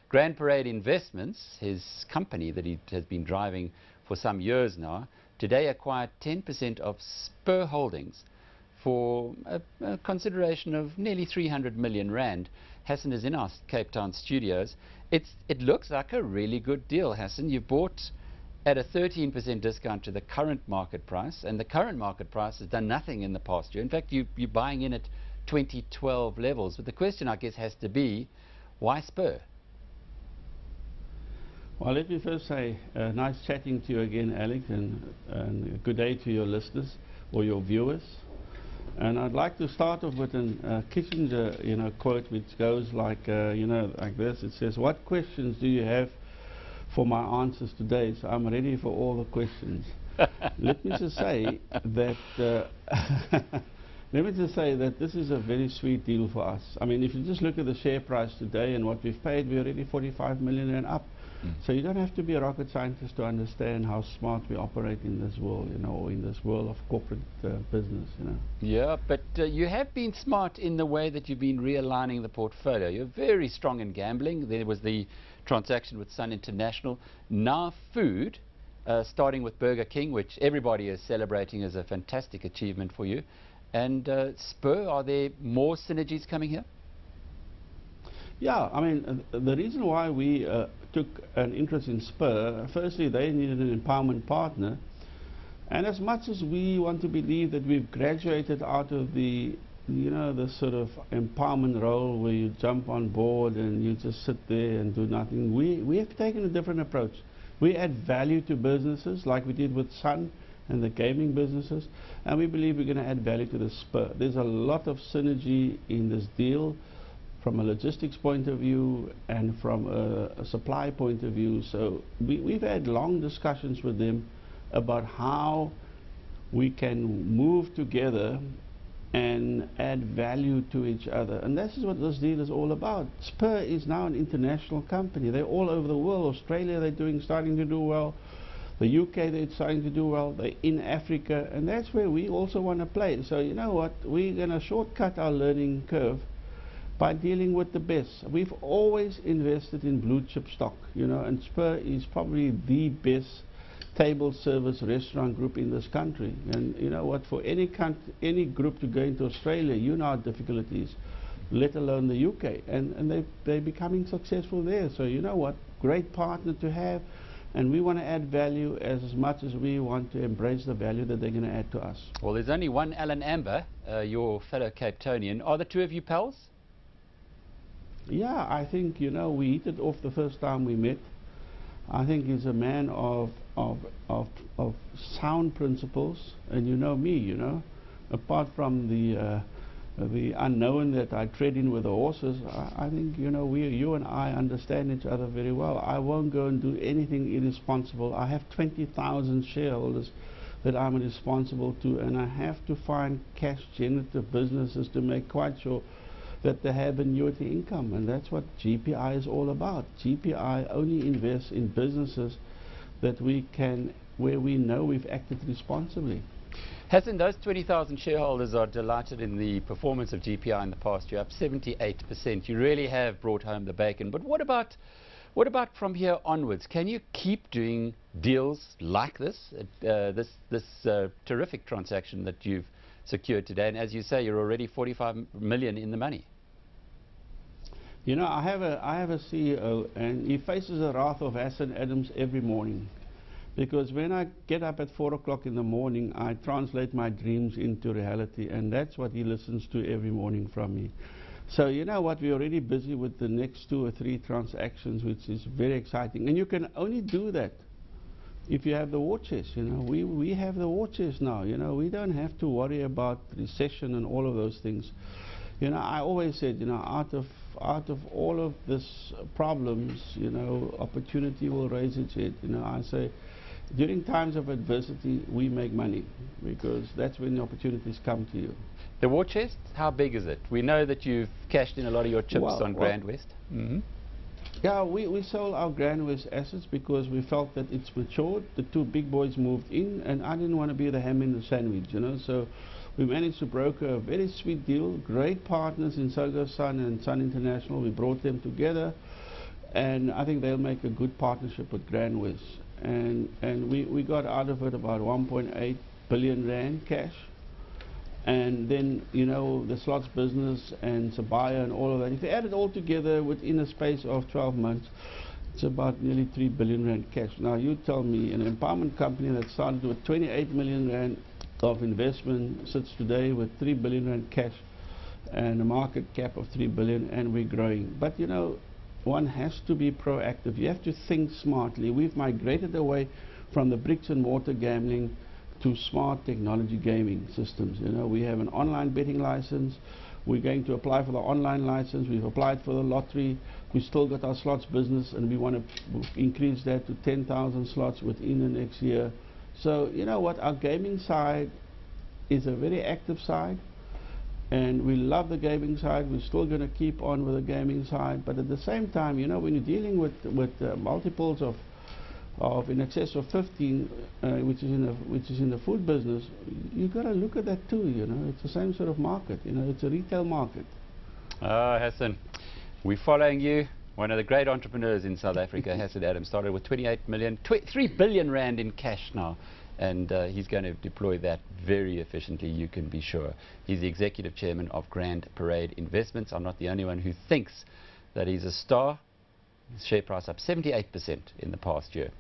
Grand Parade Investments, his company that he has been driving for some years now, today acquired 10% of Spur Holdings for a consideration of nearly 300 million rand. Hassen is in our Cape Town studios. It looks like a really good deal, Hassen. You bought at a 13% discount to the current market price, and the current market price has done nothing in the past year. In fact, you're buying in at 2012 levels. But the question, I guess, has to be, why Spur? Well, let me first say, nice chatting to you again, Alex, and good day to your listeners or your viewers. And I'd like to start off with a Kissinger, quote, which goes like, like this. It says, "What questions do you have for my answers today?" So I'm ready for all the questions. Let me just say that this is a very sweet deal for us. I mean, if you just look at the share price today and what we've paid, we're already 45 million and up. So you don't have to be a rocket scientist to understand how smart we operate in this world, or in this world of corporate business, Yeah, but you have been smart in the way that you've been realigning the portfolio. You're very strong in gambling. There was the transaction with Sun International. Now food, starting with Burger King, which everybody is celebrating as a fantastic achievement for you. And Spur, are there more synergies coming here? Yeah, I mean, the reason why we took an interest in Spur, firstly, they needed an empowerment partner. And as much as we want to believe that we've graduated out of the sort of empowerment role where you jump on board and you just sit there and do nothing, we have taken a different approach. We add value to businesses like we did with Sun and the gaming businesses, and we believe we're going to add value to the Spur. There's a lot of synergy in this deal from a logistics point of view and from a supply point of view. So we've had long discussions with them about how we can move together and add value to each other. And this is what this deal is all about. Spur is now an international company. They're all over the world. Australia, they're starting to do well. The UK, they're starting to do well. They're in Africa, and that's where we also want to play. So you know what? We're going to shortcut our learning curve by dealing with the best. We've always invested in blue chip stock, and Spur is probably the best table service restaurant group in this country. And you know what, for any group to go into Australia, you know how difficult it is, let alone the UK, and they're becoming successful there. So you know what, great partner to have, and we want to add value as much as we want to embrace the value that they're going to add to us. Well, there's only one Alan Amber, your fellow Cape Townian. Are the two of you pals? Yeah, I think, we hit it off the first time we met. I think he's a man of sound principles, and you know me, apart from the unknown that I tread in with the horses, I think, you and I understand each other very well. I won't go and do anything irresponsible. I have 20,000 shareholders that I'm responsible to, and I have to find cash generative businesses to make quite sure that they have annuity income, and that's what GPI is all about. GPI only invests in businesses that where we know we've acted responsibly. Hassen, those 20,000 shareholders are delighted in the performance of GPI in the past year, up 78%. You really have brought home the bacon. But what about from here onwards? Can you keep doing deals like this, this terrific transaction that you've secured today? And as you say, you're already 45 million in the money. I have a CEO, and he faces the wrath of Hassen Adams every morning. Because when I get up at 4 o'clock in the morning, I translate my dreams into reality, and that's what he listens to every morning from me. So you know what, we're already busy with the next 2 or 3 transactions, which is very exciting. And you can only do that if you have the war chest. We have the war chest now. We don't have to worry about recession and all of those things. I always said, out of all of this problems, opportunity will raise its head. I say, during times of adversity, we make money, because that's when the opportunities come to you. The war chest, how big is it? We know that you've cashed in a lot of your chips on Grand West. Mm-hmm. Yeah, we sold our Grand West assets because we felt that it's matured. The 2 big boys moved in, and I didn't want to be the ham in the sandwich, So we managed to broker a very sweet deal. Great partners in Sogo Sun and Sun International. We brought them together, and I think they'll make a good partnership with GrandWest. And we got out of it about 1.8 billion rand cash. And then, you know, the slots business and Sabaya and all of that, if you add it all together within a space of 12 months, it's about nearly 3 billion rand cash. Now you tell me, an empowerment company that started with 28 million rand of investment sits today with 3 billion rand cash and a market cap of 3 billion, and we're growing. But you know, one has to be proactive. You have to think smartly. We've migrated away from the bricks and mortar gambling to smart technology gaming systems. You know, we have an online betting license. We're going to apply for the online license. We've applied for the lottery. We still got our slots business, and we want to increase that to 10,000 slots within the next year. So you know what, our gaming side is a very active side, and we love the gaming side. We're still going to keep on with the gaming side, but at the same time, you know, when you're dealing with multiples of in excess of 15, which is in the food business, you got to look at that too. You know, it's the same sort of market. You know, it's a retail market. Hassen, we're following you. One of the great entrepreneurs in South Africa, Hassen Adams, started with 28 million, 3 billion rand in cash now, and he's going to deploy that very efficiently, you can be sure. He's the executive chairman of Grand Parade Investments. I'm not the only one who thinks that he's a star. His share price up 78% in the past year.